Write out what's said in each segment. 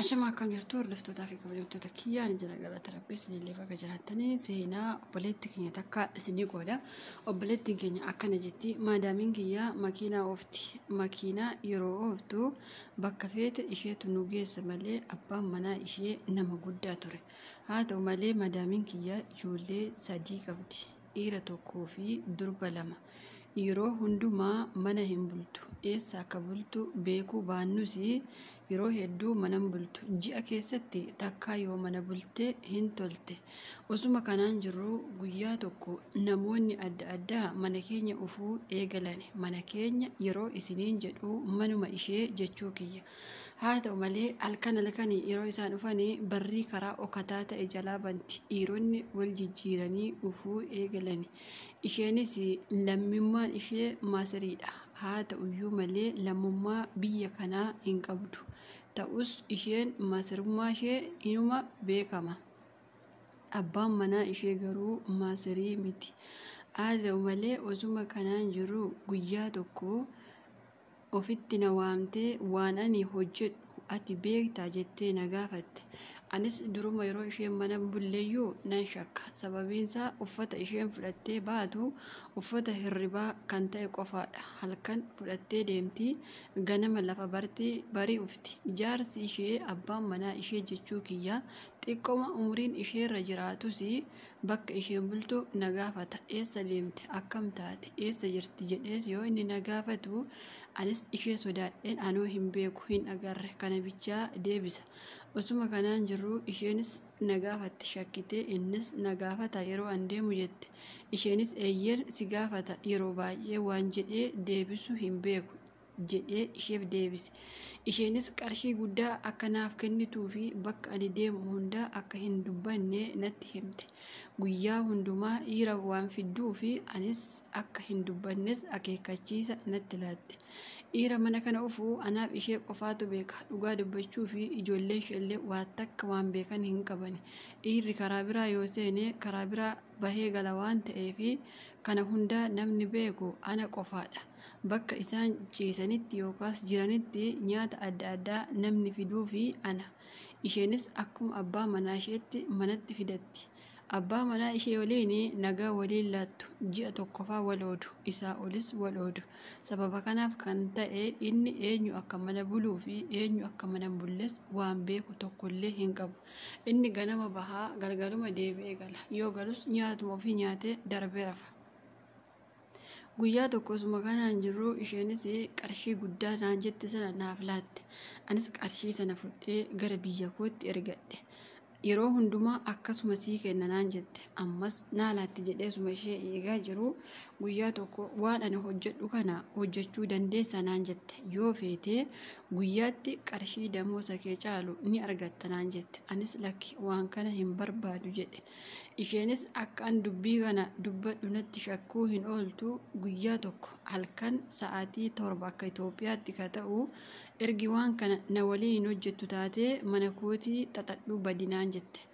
Ashama akkam jirtu hordoftoota fi kabajamtoota kiyyaa ni jira galata rabbii isinillee bakka jiraatanii seenaa obboleettii keenya takka isinii qooda. Obboleettiin keenya akkana jetti maadaamiin kiyyaa makiinaa oofti. Makiinaa yeroo ooftu bakka feete isheetu nu geessa malee abbaan manaa ishee nama guddaa ture. Haa ta'u malee maadaamiin kiyyaa ijoollee 3 qabdi. Dhiira 1 fi durba 2. Yeroo hundumaa mana hin bultu. Eessa akka bultu beekuu baannus yeroo hedduu mana bultu. Ji'a keessatti takka yoo mana bultee hin tolte. Osuma kanaan jirru guyyaa tokko namoonni adda addaa mana keenya ufuu eegalan. Mana keenya yeroo isiniin jedhu manuma ishee jechuu kiyya. Haa ta'u malee halkan yeroo isaan dhufanii barrii karaa okataa ta'e jalaa banti. Dhiironni wal jijjiiranii ufuu eegalan. Isheenis lammummaan ishee Masiriidha. Haa ta'uyyuu malee lammummaa biyya kanaa hin qabdu. Ta'us isheen Masirummaa ishee inuma beekama. Abbaan manaa ishee garuu Masirii miti. Haa ta'u malee osuma kanaan jiru guyyaa tokko ofitti na waamtee waan ani hojjedhu ati beektaa jettee na gaafatte. Anis duruma yeroo isheen mana bulleeyyuu nan shakka. Sababiinsaa uffata isheen fudhattee baatu uffata hirribaa kan ta'e qofaadha. Halkan fudhattee deemti, ganama lafa barii ufti. Jaarsi ishee abbaan manaa ishee jechuu kiyya xiqqoma umriin isheerra jiraatus bakka isheen bultu na gaafata. Eessa deemte? Akkam taate? Eessa jirti? jedhees yoo inni na gaafatu anis ishee sodaadheen anoo hin beeku hin agarre kana bichaa deebisa. Osuma kanaan jirru isheenis na gaafatte shakkitee innis na gaafata yeroo an deemu jette. Isheenis eeyyeen si gaafata yeroo baay'ee waan jedhee deebisu hin beeku jedhee isheef deebise. Isheenis qarshii guddaa akka naaf kennituu fi bakka ani deemu hundaa akka hin dubbanne natti himte. Guyyaa hundumaa dhiira waan fidduu fi anis akka hin dubbannes akeekkachiisa natti laatte. Dhiira mana kana ufuu anaaf ishee qofaatu beeka. Dhugaa dubbachuu fi ijoolleen isheellee waan takka waan beekan hin qaban. Dhiirri karaa biraa yoo seene karaa biraa bahee gala waan ta'eef kana hundaa namni beeku ana qofaadha. Bakka isaan ciisanitti yookaas jiranitti nyaata adda addaa namni fiduu fi ana. Isheenis akkuma abbaa manaa isheetti manatti fidatti. Abbaa manaa ishee waliin nagaa waliin laattu. Ji'a tokkoffaa wal oodu. Isaa olis wal oodu. Sababa kanaaf kan ta'e inni eenyu akka mana buluu fi eenyu akka mana bulles waan beeku tokkollee hin qabu. Inni ganama bahaa galgaluma deebi'ee gala. Yoo galus nyaatuma ofii nyaatee darbee rafa. Guyyaa tokko osuma kanaan jirru isheenis qarshii guddaa naan jette sana naaf laatte. Anis qarshii sana fudhee gara biyya kootti ergadhe. Yeroo hundumaa akkasuma sii kenna naan jette. Ammas naa laatti jedhee osuma ishee eegaa jiru guyyaa tokko waan ani hojjedhu kana hojjechuu dandeessa naan jette. Yoo feete guyyaatti qarshii damoosa kee caalu ni argatta naan jette. Anis lakki waan kana hin barbaadu jedhe. Isheenis akka an dubbii kana dubbadhu natti shakkuu hin ooltu. Guyyaa tokko halkan sa'aatii 7 akka Itoophiyaatti ka ta'u ergi waan kana na waliin hojjettu taatee mana kootii xaxadhuu badi naan jette.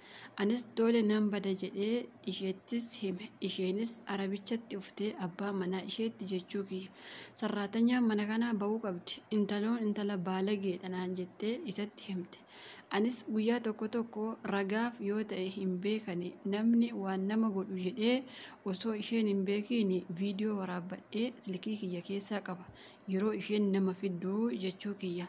Anis tole nan bada jedhee isheettis hime. Isheenis arabichatti uftee abbaa manaa isheetti jechuu kiyya. Sarraatanyaan mana kanaa bahuu qabdi. Intaloon intala baalageedha naan jettee isatti himte. Anis guyyaa tokko ragaaf yoo ta'e hin beekani namni waan nama godhu jedhee osoo isheen hin beekiin viidiyoo waraabbadhee silkii kiyya keessaa qaba. Yeroo isheen nama fidduu jechuu kiyya.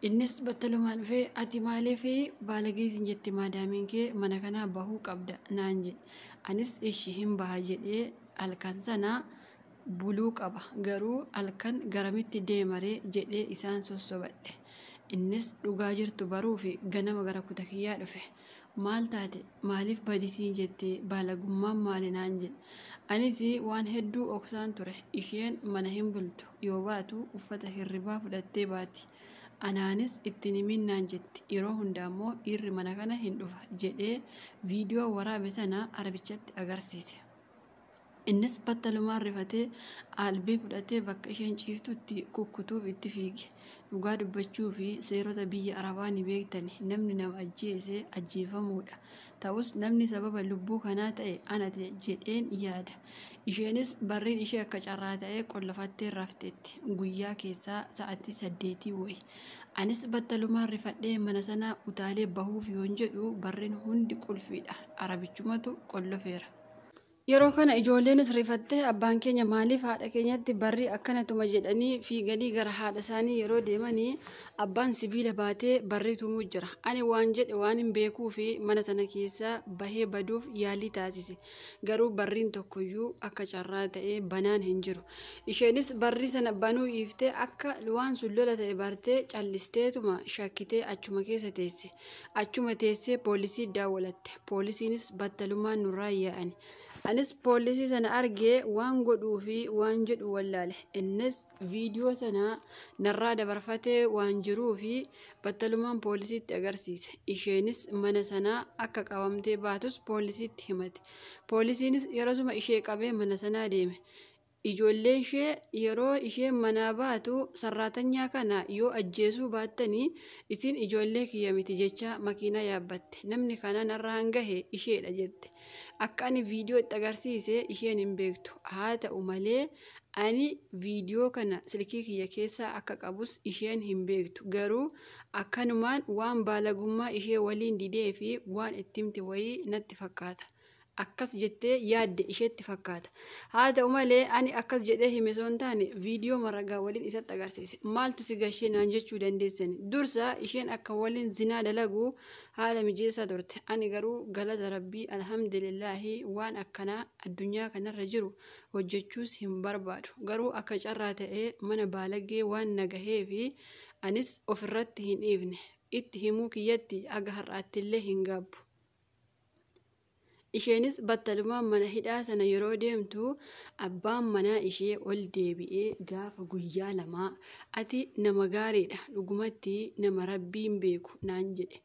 Innis battalumaan dhufee ati maaliif baalageesin jette maadaamiin kee mana kanaa bahuu qabda naan jedhe. Anis ishii hin baha jedhee halkan sana buluu qaba. Garuu halkan garamitti deemaree jedhee isaan sossobadhe. Innis dhugaa jirtu baruu fi ganama gara kutaa kiyyaa dhufe. Maal taate? Maaliif badisii jettee baalagummaan maali naan jedhe. Anis waan hedduu oksaan ture. Isheen mana hin bultu. Yoo baatu uffata hirribaa fudhattee baati. Anaanis ittiin himin naan jetti. Yeroo hundaa immoo dhiirri mana kana hin dhufa jedhee viidiyoo waraabe sana arabichatti agarsiise. Innis battalumaan rifatee albee fudhatee bakka isheen ciiftutti kukkutuuf itti fiige. Dhugaa dubbachuu fi seerota biyya Arabaa ni beektani. Namni nama ajjeese ajjeefamuudha. Ta'us namni sababa lubbuu kanaa ta'e ana jedheen yaada. Isheenis barriin ishee akka carraa ta'e qollafattee rafteetti. Guyyaa keessaa sa'aatii 8 wayi. anis battalumaan rifadhee mana sana utaalee bahuuf yoon jedhu barreen hundi qulfiidha. Arabichumatu qollofeera. Yeroo kana ijoolleenis rifattee abbaan keenya maaliif haadha keenyatti barri akkanatuma jedhanii fiiganii gara haadha isaanii yeroo deemanii abbaan sibiila baatee barrii tumuu jira. Ani waan jedhe waan hin beekuu fi mana sana keessaa bahee baduuf yaalii taasise. Garuu barriin tokkoyyuu akka carraa ta'ee banaan hin jiru. Isheenis barrii sana banuu dhiiftee akka waan sun lola ta'e bartee callisteetuma shakkitee achuma keessa teesse. Achuma teessee poolisii daawwalatte. Poolisiinis battalumaan nurraa yaa'ani. Anis poolisii sana argee waan godhuu fi waan jedhu wallaale. Innis viidiyoo sana narraa dabarfatee waan jiruu fi battalumaan poolisiitti agarsiise. Isheenis mana sana akka qabamtee baatus poolisiitti himate. Poolisiinis yerosuma ishee qabee mana sanaa deeme. Ijoolleen ishee yeroo isheen manaa baatu sarraatanyaa kana yoo ajjeesuu baattanii isin ijoollee kiyya miti jecha makiinaa yaabbatte. Namni kana narraan gahe isheedha jette. Akka ani viidiyoo itti agarsiise isheen hin beektu. Haa ta'u malee ani viidiyoo kana silkii kiyya keessaa akka qabus isheen hin beektu. Garuu akkanumaan waan baalagummaa ishee waliin didee fi waan itti himte wayii natti fakkaata. Akkas jettee yaadde isheetti fakkaata. Haa ta'u malee ani akkas jedhee hime osoo hin taane viidiyoo maragaa waliin isatti agarsiise. Maaltu si gashee naan jechuu dandeessani. Dursa isheen akka waliin zinaa dalagu haala mijeessaa turte. Ani garuu galata rabbii alhamdulillaahi waan akkanaa addunyaa kanarra jiru hojjechuus hin barbaadu. Garuu akka carraa ta'ee mana baalagee waan nagahee fi anis ofirratti hin dhiifne. Itti himuu kiyyatti aga har'aattillee hin gaabbu. Isheenis battalumaan mana hidhaa sana yeroo deemtu abbaan manaa ishee ol deebi'ee gaafa guyyaa lamaa ati nama gaariidha dhugumatti nama rabbiin beeku naan jedhe.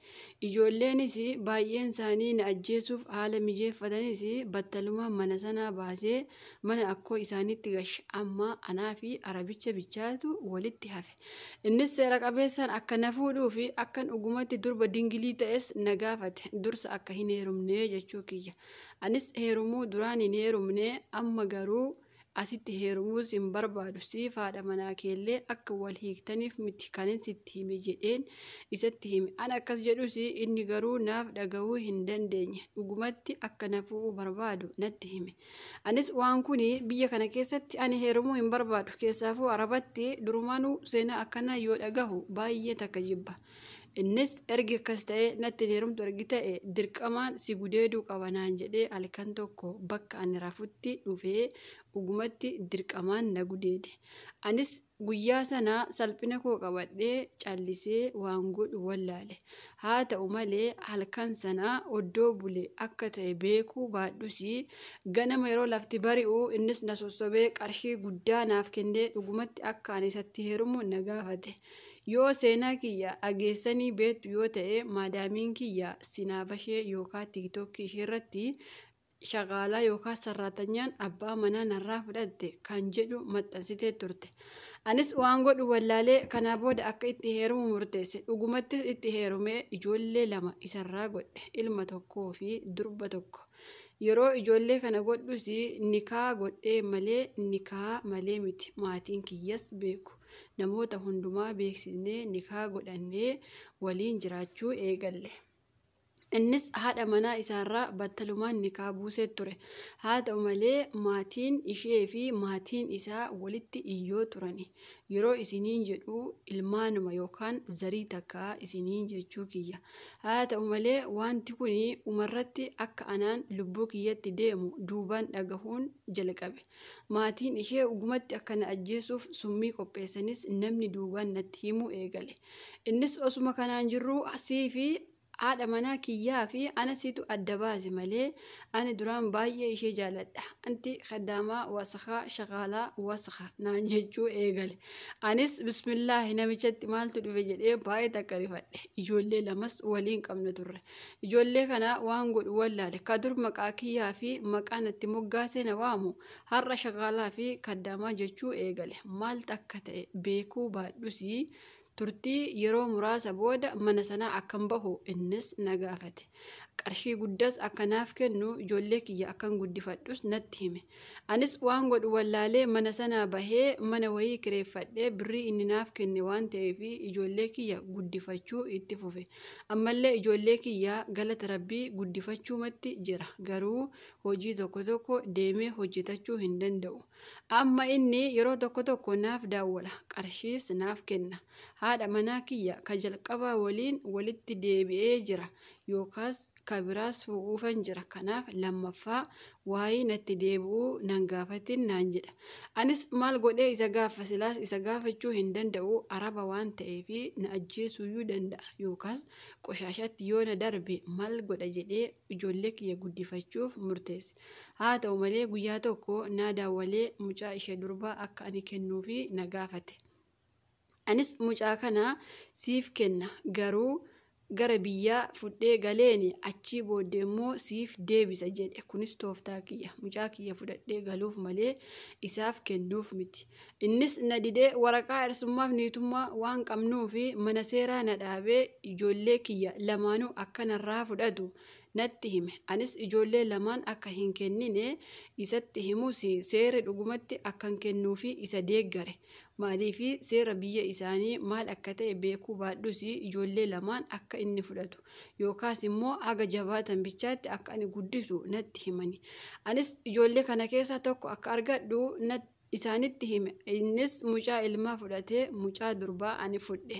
Ijoolleenis baay'een isaanii na ajjeesuuf haala mijeeffatanis battalumaan mana sanaa baasee mana akkoo isaaniitti gashe. Amma anaa fi arabicha bichaatu walitti hafe. Innis seera qabeessaan akka na fuudhuu fi akkan dhugumatti durba dingilii ta'es na gaafate. Dursa akka hin heerumne jechuu kiyya. Anis heerumuu duraan hin heerumne amma garuu asitti heerumuus hin barbaadu. Siif haadha manaa keellee akka wal hiiktaniif miti kanin sitti hime jedheen isatti hime. Ana akkas jedhus inni garuu naaf dhagahuu hin dandeenye. Dhugumatti akka na fuudhuu barbaadu natti hime. Anis waan kun biyya kana keessatti ani heerumuu hin barbaadu. Keessaafuu arabatti durumaanuu seenaa akkanaa yoo dhagahu baay'ee takka jibba. Innis ergi akkas ta'e natti heerumtu ergi ta'e dirqamaan si gudeeduu qaba naan jedhee halkan tokko bakka ani rafutti dhufee dhugumatti dirqamaan na gudeede. Anis guyyaa sana salphina koo qabadhee callisee waan godhu wallaale. Haa ta'u malee halkan sana oddoo bule akka ta'e beekuu baadhus ganama yeroo lafti bari'u innis na sossobee qarshii guddaa naaf kennee dhugumatti akka ani isatti heerumu na gaafate. Yoo seenaa kiyya dhageessanii beektu yoo ta'e maadaamiin kiyya sinaabashee yookaan tiiktookii ishee irratti shaqaalaa yookaan sarraatanyaan abbaa manaa narraa fudhatte kan jedhu maxxansitee turte. Anis waan godhu wallaalee kanaa booda akka itti heerumu murteesse. Dhugumattis itti heerumee ijoollee lama isarraa godhe. Ilma tokkoo fi durba tokko. Yeroo ijoollee kana godhus nikaa godhee malee nikaa malee miti. Maatiin kiyyas beeku. Namoota hundumaa beeksisnee nikaa godhannee waliin jiraachuu eegalle. Innis haadha manaa isaarraa battalumaan nikaa buusee ture. Haa ta'u malee maatiin ishee fi maatiin isaa walitti iyyoo turani. Yeroo isiniin jedhu ilmaanuma yookaan zarii takkaa isiniin jechuu kiyya. Haa ta'u malee wanti kun umarratti akka anaan lubbuu kiyyatti deemu duubaan dhagahuun jalqabe. Maatiin ishee dhugumatti akka na ajjeesuuf summii qopheessanis namni duubaan natti himuu eegale. Innis osuma kanaan jirru asii fi haadha manaa kiyyaa fi anasiitu adda baase malee ani duraan baay'ee ishee jaaladha. Anti khadaamaa wasakhaa shaqaalaa wasakha naan jechuu eegale. Anis bismillaahi namichatti maaltu dhufe jedhee baay'ee takka rifadhe. Ijoollee lamas waliin qabna turre. Ijoollee kana waan godhu wallaale. Ka dur maqaa kiyyaa fi maqaa natti moggaasee na waamu har'a shaqaalaa fi khadaamaa jechuu eegale. Maal takka ta'e beekuu baadhus turtii yeroo muraasa booda mana sanaa akkan bahu innis na gaafate. Qarshii guddaas akkanaaf kennu ijoollee kiyya akkan guddifadhus natti hime. Anis waan godhu wallaalee mana sanaa bahee mana wayii kireeffadhee birrii inni naaf kenne waan ta'eef ijoollee kiyya guddifachuu itti fufe. Ammallee ijoollee kiyya galata Rabbii guddifachuumatti jira. Garuu hojii tokko deemee hojjetachuu hin danda'u. Amma inni yeroo tokko naaf daawwala. Qarshiis naaf kenna. Haadha manaa kiyya ka jalqabaa waliin walitti deebi'ee jira. Yookaas kabiraas fuudhuufan jira. Kanaaf lammaffaa waa'ee natti deebi'uu nan gaafatin naan jedha. Anis maal godhee isa gaafa silaas isa gaafachuu hin danda'u araba waan ta'eef na ajjeesuyyuu danda'a. Yookaas qoshaashatti yoo na darbe maal godha jedhee ijoollee kiyya guddifachuuf murteesse. Haa ta'u malee guyyaa tokko na daawwalee mucaa ishee durbaa akka ani kennuufi na gaafate. Anis mucaa kana siif kenna garuu gara biyyaa fudhee galeeni achii booddee immoo siif deebisa jedhe. Kunis tooftaa kiyya. Mucaa kiyya fudhadhee galuuf malee isaaf kennuuf miti. Innis na didee waraqaa ersummaaf niitummaa waan qabnuufi mana seeraa na dhaabee ijoollee kiyya lamaanuu akka narraa fudhatu natti hime. Anis ijoollee lamaan akka hin kennine isatti himus seerri dhugumatti akkan kennuufi isa deeggare. Maaliifi seera biyya isaanii maal akka ta'e beekuu baadhus ijoollee lamaan akka inni fudhatu yookaas immoo haga jabaatan bichaatti akka ani guddisu natti himani. Anis ijoollee kana keessa tokko akka argadhu isaanitti hime. Innis mucaa ilmaa fudhatee mucaa durbaa ani fudhe.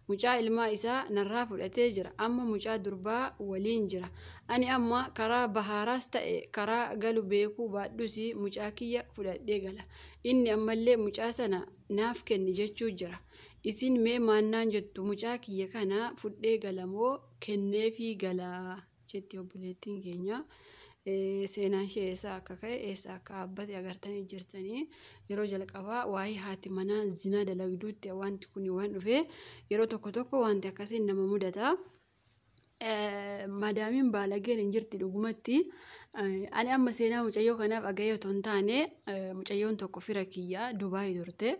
Mucaa ilmaa isaa narraa fudhatee jira. Amma mucaa durbaa waliin jira. Ani amma karaa bahaaraas ta'e karaa galu beekuu baadhus mucaa kiyya fudhadhee gala. Inni ammallee mucaa sana naaf kenni jechuu jira. Isin mee maannaan jettu mucaa kiyya kana fudhee galamoo kenneefii galaa jetti obboleettiin keenya. Seenaan ishee eessaa akka ka'e eessaa akka dhaabbate agartanii jirtanii. Yeroo jalqabaa waa'ee haati manaa zinaa dalagduutti wanti kun waan dhufe yeroo tokko wanti akkasiin nama mudata. Maadaamiin baalageen hin jirti dhugumatti. Ani amma seenaa mucayyoo kanaaf agayee otoo hin taane mucayyoon tokko fira kiyyaa Dubaayii turte.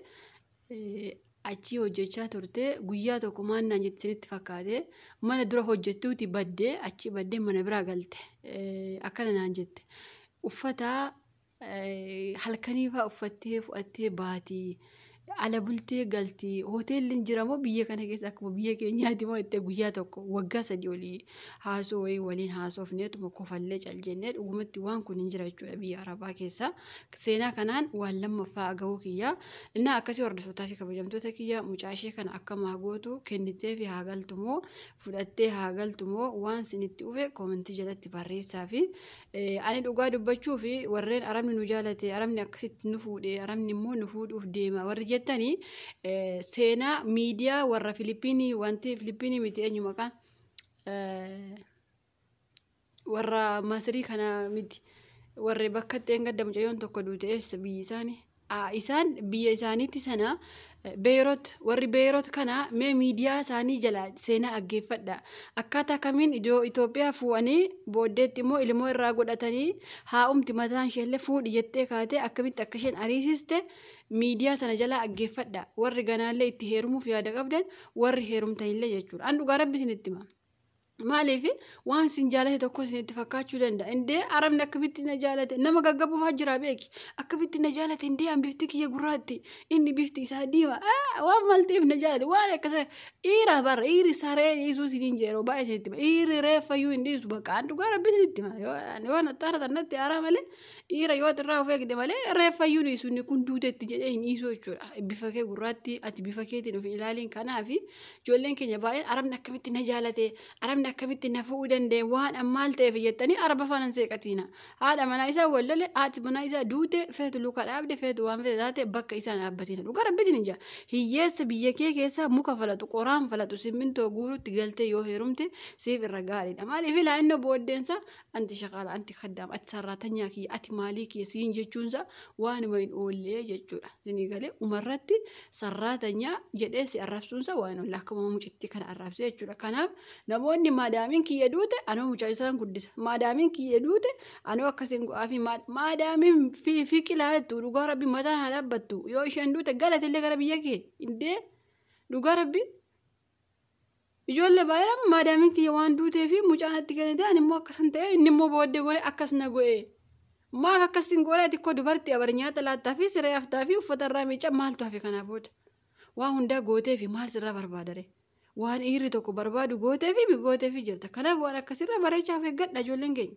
Achii hojjechaa turte guyyaa tokko maannaan jettinitti fakkaate mana dura hojjettuuti baddee achi baddee mana biraa galte. Akkana naan jette uffata halkaniifaa uffattee fudhattee baatii ala bultee galtii hoteelli jiramoo biyya kana keessa akkuma biyya keenyaati moo itti guyyaa tokko waggaa 3 olii haasoo waliin haasofneetuma kofallee caljennee dhugumatti waan kun hin jira jechuudha biyya arabaa keessa. Seenaa kanaan waan lammaffaa agahuu kiyya. Innaa akkasii hordoftoota fi kabajamtoota kiyya mucaa ishee kana akka maagootu kennitee fi haa galtumoo fudhattee haa galtumoo waan sinitti dhufe koomentii jalatti barreessaa fi ani dhugaa dubbachuu fi warreen arabni nu jaalate arabni akkasitti nu fuudhee arabni immoo nu fuudhuuf deema warri jettanii seenaa miidiyaa warra Filipiinii wanti Filipiinii miti eenyu maqaan warra Masrii kana miti warri bakka xeengadda mucayyoon tokko duute eessa biyyi isaanii isaan biyya isaaniitti sana Beirut warri Beirut kana mee miidiyaa isaanii jala seenaa aggeeffadha. Akkaataa kamiin Itoophiyaa fuudhanii booddeetti immoo ilmoo irraa godhatanii haa'umti mataan isheellee fuudhi jettee kaatee akkamitti akka isheen ariisiste miidiyaa sana jala aggeeffadha. Warri ganaallee itti heerumuuf yaada qabdan warri heerumtanillee jechuudha. An dhugaa rabbi isinitti hima. Maaliif waan sin jaalate tokko isinitti fakkaachuu danda'a. Indee arabni akkamitti na jaalate nama gaggabuufaa jira beeki. Akkamitti na jaalate indee an bifti kiyya gurraatti inni bifti isaa diima. Waan malteef na jaalate waan akkasa dhiira barra dhiirri saree dhiisuu isiniin jedhu baay'ee isinitti hima. Dhiirri reeffayyuu hin dhiisu bakka an dhugaa rabbi isinitti hima. Yoo nattaara tanatti haaraa malee dhiira yoo irraa of eegde malee reeffayyuu dhiisu inni kun duutetti jedhee hin dhiisuu jechuudha. Bifa kee gurraatti ati bifa keetiin of ilaaliin kanaaf ijoolleen keenya baay'een arabni akkamitti na jaalate arabni akkamitti na fuudhuu danda'e waan ammaal ta'eef jettanii araba faana seeqatiina. Haadha manaa isaa wallale haati manaa isaa duute feetu luka dhaabde feetu waan fedhe taate bakka isaan dhaabbatina. Dhugaa rabbitiin hin jira. Hiyyeessa biyya kee keessa muka falatu qoraan falatu simmintoo guurutti galtee yoo heerumte siif irra gaariidha. Maaliif laa'inno booddeensa anti shaqaala anti kaddaam ati sarraatanyaa kiyya ati maalii kiyya siin jechuunsa waanuma hin oollee jechuudha. Isinii galee umarratti sarraatanyaa jedhee si arrabsuunsa waan oollee akkuma mucitti kana arrabse jechuudha. Kanaaf namoonni maadaamiin kiyya duute anoo mucaa isaan guddisa. Maadaamiin kiyya duute anoo akkasiin go'aa fi maadaamiin fiqilaa jettu dhugaa rabbi mataan haa dhaabbattu. Yoo isheen duute galatillee gara biyya kee indee dhugaa rabbi ijoollee baay'ee maadaamiin kiyya waan duutee fi mucaan itti ganidee ani immoo akkasan ta'e inni immoo booddee godhe akkas na go'e maaf akkasiin godhe xiqqoo dubartii abar nyaata laattaa fi siree haftaa fi uffata irraa miicca maaltu hafe kanaa booda waan hundaa gootee fi maal sirraa barbaadare waan dhiirri tokko barbaadu gootee fi jirta kanaaf waan akkasirra bareechaaf eeggadha ijoolleen keenya.